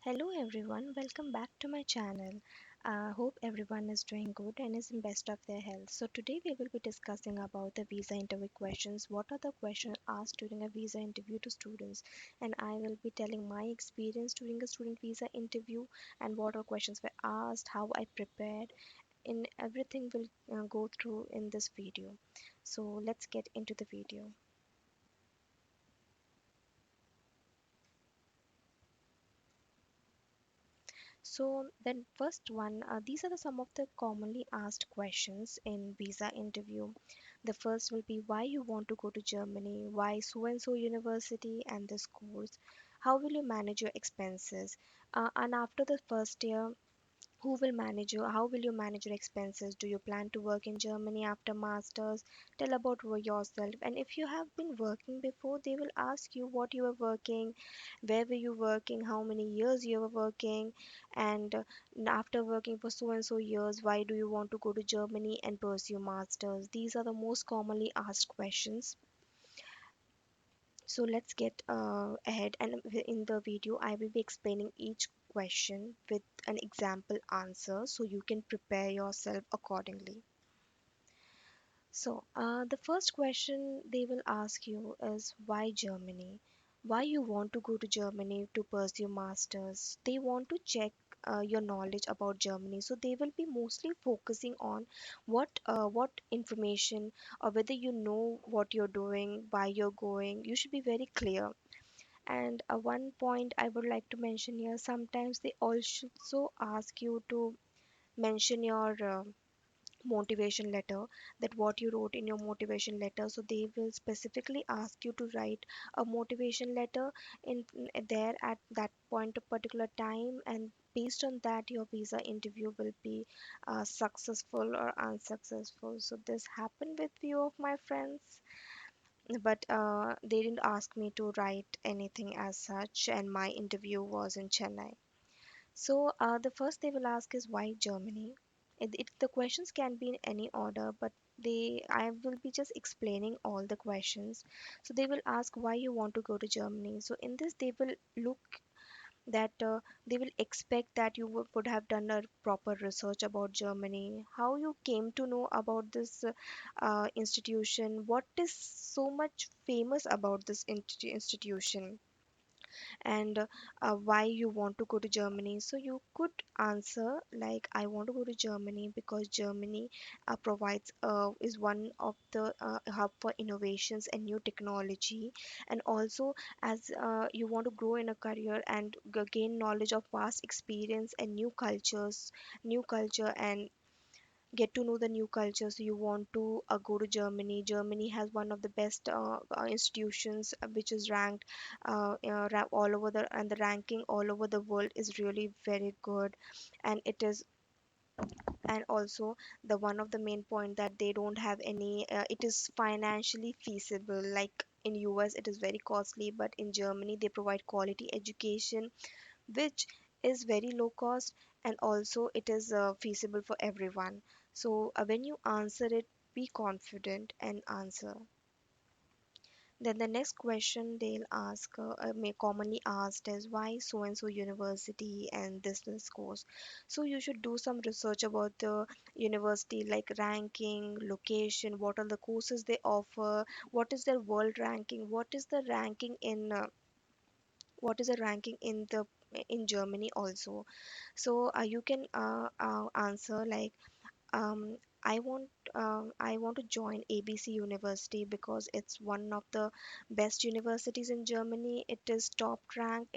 Hello everyone, welcome back to my channel. Hope everyone is doing good and is in best of their health. So today we will be discussing about the visa interview questions. What are the questions asked during a visa interview to students? And I will be telling my experience during a student visa interview and what all questions were asked, how I prepared. In everything will go through in this video. So let's get into the video. So then first one, these are some of the commonly asked questions in visa interview. The first will be why you want to go to Germany, why so and so university and this course, how will you manage your expenses, and after the first year, who will manage you? How will you manage your expenses? Do you plan to work in Germany after masters? Tell about yourself. And if you have been working before, they will ask you what you were working, where were you working, how many years you were working, and after working for so and so years, why do you want to go to Germany and pursue masters? These are the most commonly asked questions. So let's get ahead, and in the video I will be explaining each question with an example answer so you can prepare yourself accordingly. So the first question they will ask you is why Germany? Why you want to go to Germany to pursue masters? They want to check your knowledge about Germany, so they will be mostly focusing on what information or whether you know what you're doing, why you're going. You should be very clear. And one point I would like to mention here, sometimes they also ask you to mention your motivation letter, that what you wrote in your motivation letter. So they will specifically ask you to write a motivation letter there at that point of particular time, and based on that your visa interview will be successful or unsuccessful. So this happened with few of my friends, but they didn't ask me to write anything as such, and my interview was in Chennai. So the first they will ask is why Germany. The questions can be in any order, but I will be just explaining all the questions. So they will ask why you want to go to Germany. So in this they will look that they will expect that you would have done a proper research about Germany, how you came to know about this institution, what is so much famous about this institution, and why you want to go to Germany. So you could answer like, I want to go to Germany because Germany provides is one of the hub for innovations and new technology, and also as you want to grow in a career and gain knowledge of vast experience and new culture, and get to know the new culture. So you want to go to Germany. Germany has one of the best institutions which is ranked all over the, and the ranking all over the world is really very good. And it is, and also the one of the main point that they don't have any it is financially feasible. Like in US it is very costly, but in Germany they provide quality education which is very low cost, and also it is feasible for everyone. So when you answer it, be confident and answer. Then the next question they'll ask, may commonly asked is why so and so university and this course. So you should do some research about the university, like ranking, location, what are the courses they offer, what is their world ranking, what is the ranking in Germany also. So you can answer like, um, I want to join ABC University because it's one of the best universities in Germany. It is top ranked.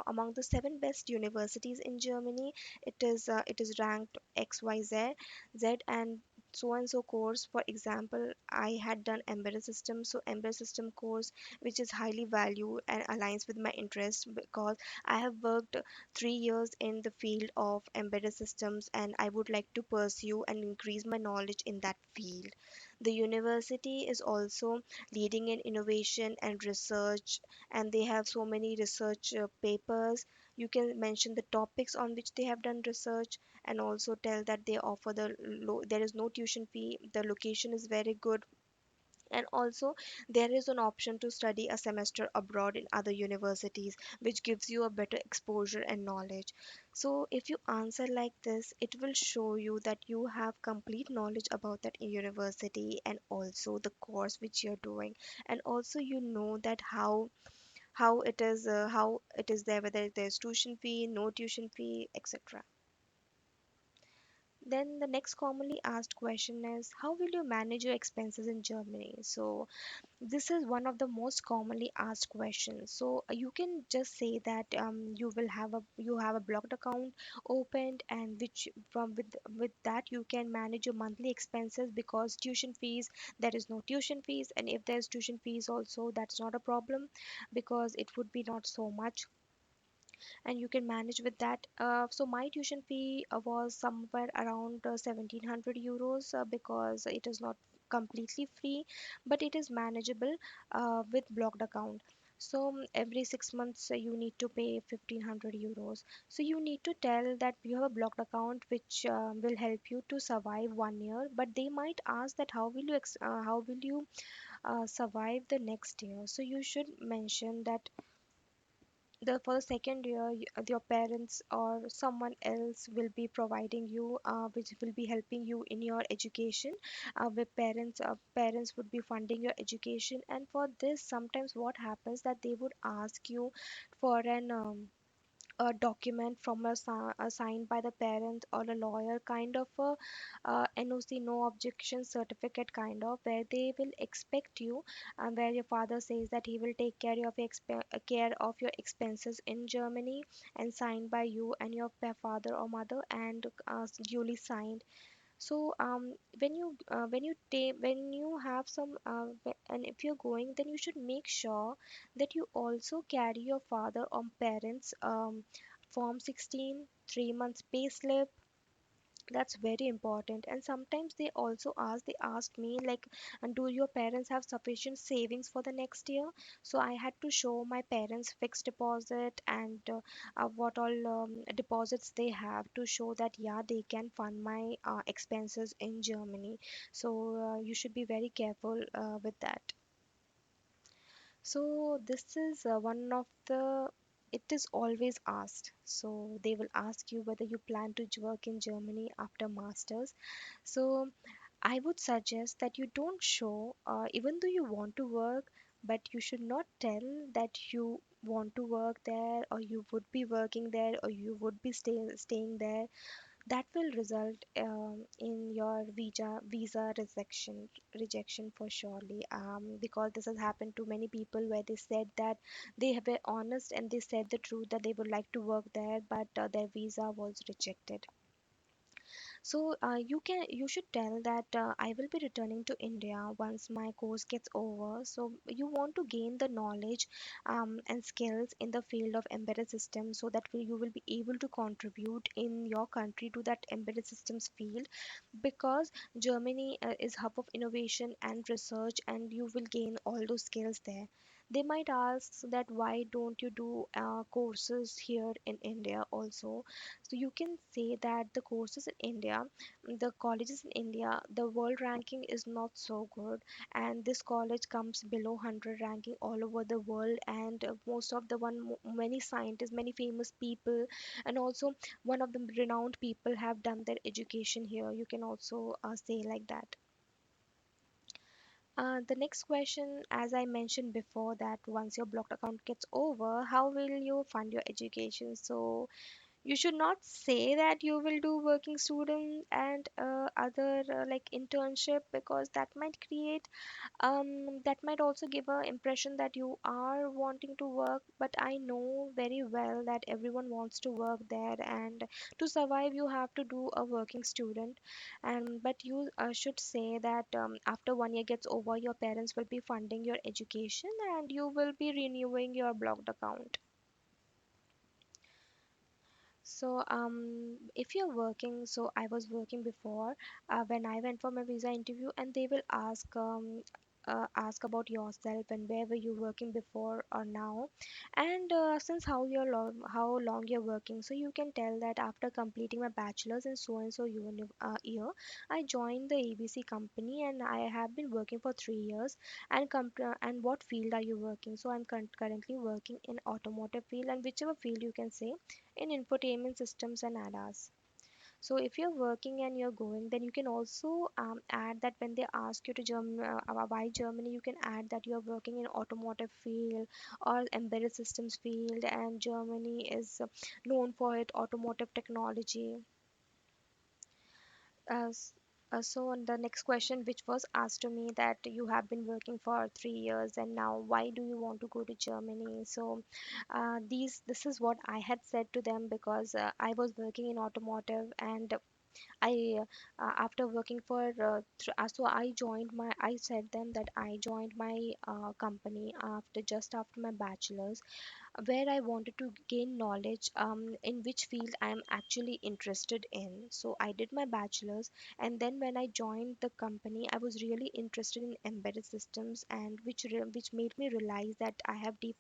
Among the seven best universities in Germany. It is ranked Z, and so course. For example, I had done embedded system, so embedded system course, which is highly valued and aligns with my interest because I have worked 3 years in the field of embedded systems, and I would like to pursue and increase my knowledge in that field. The university is also leading in innovation and research, and they have so many research papers. You can mention the topics on which they have done research, and also tell that they offer there is no tuition fee, the location is very good, And also there is an option to study a semester abroad in other universities, which gives you a better exposure and knowledge. So if you answer like this, it will show you that you have complete knowledge about that university and also the course which you're doing, and also you know that how it is there, whether there's tuition fee, no tuition fee, etc. Then the next commonly asked question is, how will you manage your expenses in Germany? So this is one of the most commonly asked questions. So you can just say that you have a blocked account opened, and which from with that you can manage your monthly expenses, because tuition fees, there is no tuition fees, and if there's tuition fees also, that's not a problem, because it would be not so much, and you can manage with that. So my tuition fee was somewhere around 1700 euros, because it is not completely free, but it is manageable with blocked account. So every 6 months you need to pay 1500 euros. So you need to tell that you have a blocked account which will help you to survive 1 year, but they might ask that how will you survive the next year. So you should mention that the for the second year, your parents or someone else will be providing you, which will be helping you in your education. Where parents would be funding your education, and for this sometimes what happens that they would ask you for an a document from a signed by the parent or a lawyer, kind of a NOC, no objection certificate, kind of, where they will expect you, where your father says that he will take care of your expenses in Germany, and signed by you and your father or mother, and duly signed. So when you have some and if you're going, then you should make sure that you also carry your father or parents form 16, 3 months pay slip. That's very important. And sometimes they asked me like, and do your parents have sufficient savings for the next year? So I had to show my parents fixed deposit, and what all deposits they have, to show that yeah, they can fund my expenses in Germany. So you should be very careful with that. So this is one of the, it is always asked. So they will ask you whether you plan to work in Germany after masters. So I would suggest that you don't show, even though you want to work, but you should not tell that you want to work there, or you would be working there, or you would be staying there. That will result in your visa rejection for surely, because this has happened to many people, where they said that they have been honest and they said the truth that they would like to work there, but their visa was rejected. So you should tell that I will be returning to India once my course gets over. So you want to gain the knowledge and skills in the field of embedded systems, so that you will be able to contribute in your country to that embedded systems field, because Germany is hub of innovation and research, and you will gain all those skills there. They might ask that why don't you do courses here in India also. So you can say that the courses in India, the colleges in India, the world ranking is not so good, and this college comes below 100 ranking all over the world, and most of the many scientists, many famous people, and also one of the renowned people have done their education here. You can also say like that. The next question, as I mentioned before, that once your blocked account gets over, how will you fund your education? So you should not say that you will do working student and other like internship, because that might also give a impression that you are wanting to work. But I know very well that everyone wants to work there, and to survive you have to do a working student. And but you should say that after 1 year gets over, your parents will be funding your education, and you will be renewing your blocked account. So, if you're working, so I was working before when I went for my visa interview, and they will ask, ask about yourself and where were you working before or now, and since how long you're working. So you can tell that after completing my bachelor's in so and so year, I joined the ABC company and I have been working for 3 years. And and what field are you working? So I'm currently working in automotive field, and whichever field you can say, in infotainment systems and ADAS. So if you're working and you're going, then you can also add that when they ask you to why Germany, you can add that you're working in automotive field or embedded systems field, and Germany is known for its automotive technology. As so on the next question, which was asked to me, that you have been working for 3 years and now why do you want to go to Germany? So this is what I had said to them, because I was working in automotive, and I after working for so I said them that I joined my company after my bachelor's, where I wanted to gain knowledge in which field I am actually interested in. So I did my bachelor's, and then when I joined the company, I was really interested in embedded systems, and which made me realize that I have deep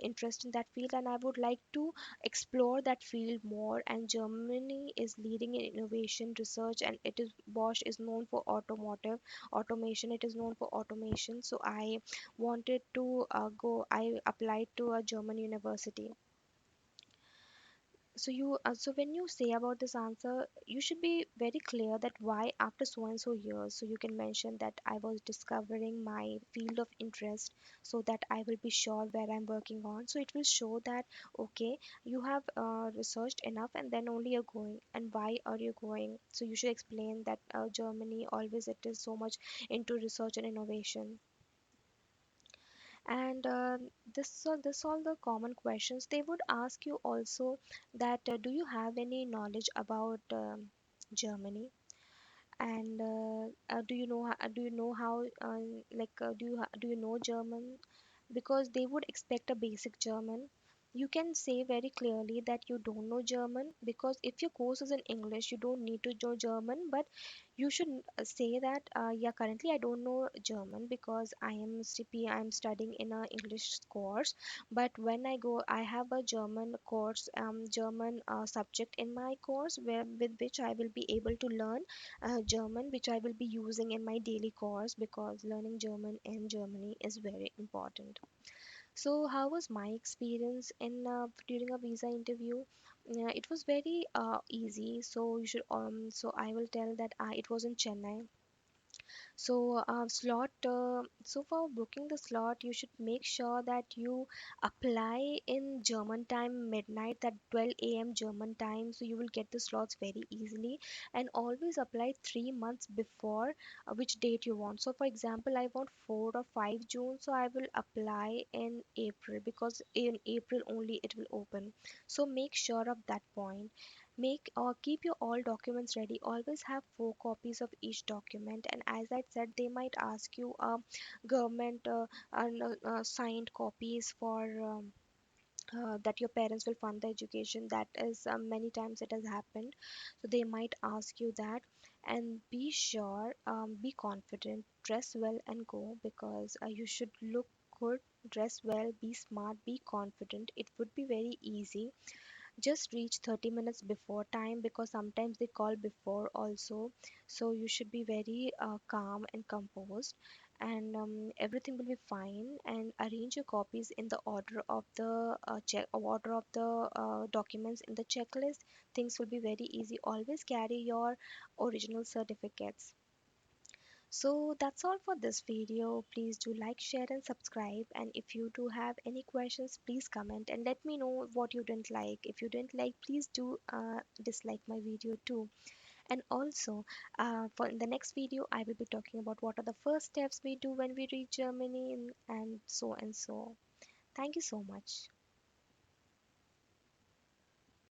interest in that field, and I would like to explore that field more. And Germany is leading in innovation research, and it is Bosch is known for automotive automation. It is known for automation. So I wanted to I applied to a German university. So when you say about this answer, you should be very clear that why after so and so years. So you can mention that I was discovering my field of interest, so that I will be sure where I'm working on. So it will show that okay, you have researched enough, and then only you're going. And why are you going? So you should explain that Germany always it is so much into research and innovation. And this all the common questions they would ask you also, that do you have any knowledge about Germany, and do you know how do you know German, because they would expect a basic German. You can say very clearly that you don't know German, because if your course is in English, you don't need to know German. But you should say that yeah, currently I don't know German because I'm studying in a English course. But when I go, I have a German course, German subject in my course, where with which I will be able to learn German, which I will be using in my daily course, because learning German in Germany is very important. So, how was my experience in during a visa interview? It was very easy. So I will tell that it was in Chennai. So for booking the slot, you should make sure that you apply in German time midnight, that 12 a.m. German time, so you will get the slots very easily. And always apply 3 months before which date you want. So for example, I want 4 or 5 June, so I will apply in April, because in April only it will open. So make sure of that point. Make or keep your all documents ready. Always have 4 copies of each document. And as I said, they might ask you government signed copies for that your parents will fund the education. That is many times it has happened. So they might ask you that. And be sure, be confident, dress well and go, because you should look good, dress well, be smart, be confident. It would be very easy. Just reach 30 minutes before time, because sometimes they call before also. So you should be very calm and composed, and everything will be fine. And arrange your copies in the order of the documents in the checklist. Things will be very easy. Always carry your original certificates. So that's all for this video. Please do like, share, and subscribe. And if you do have any questions, please comment and let me know what you didn't like. If you didn't like, please do dislike my video too. And also, for in the next video, I will be talking about what are the first steps we do when we reach Germany, and so and so. Thank you so much.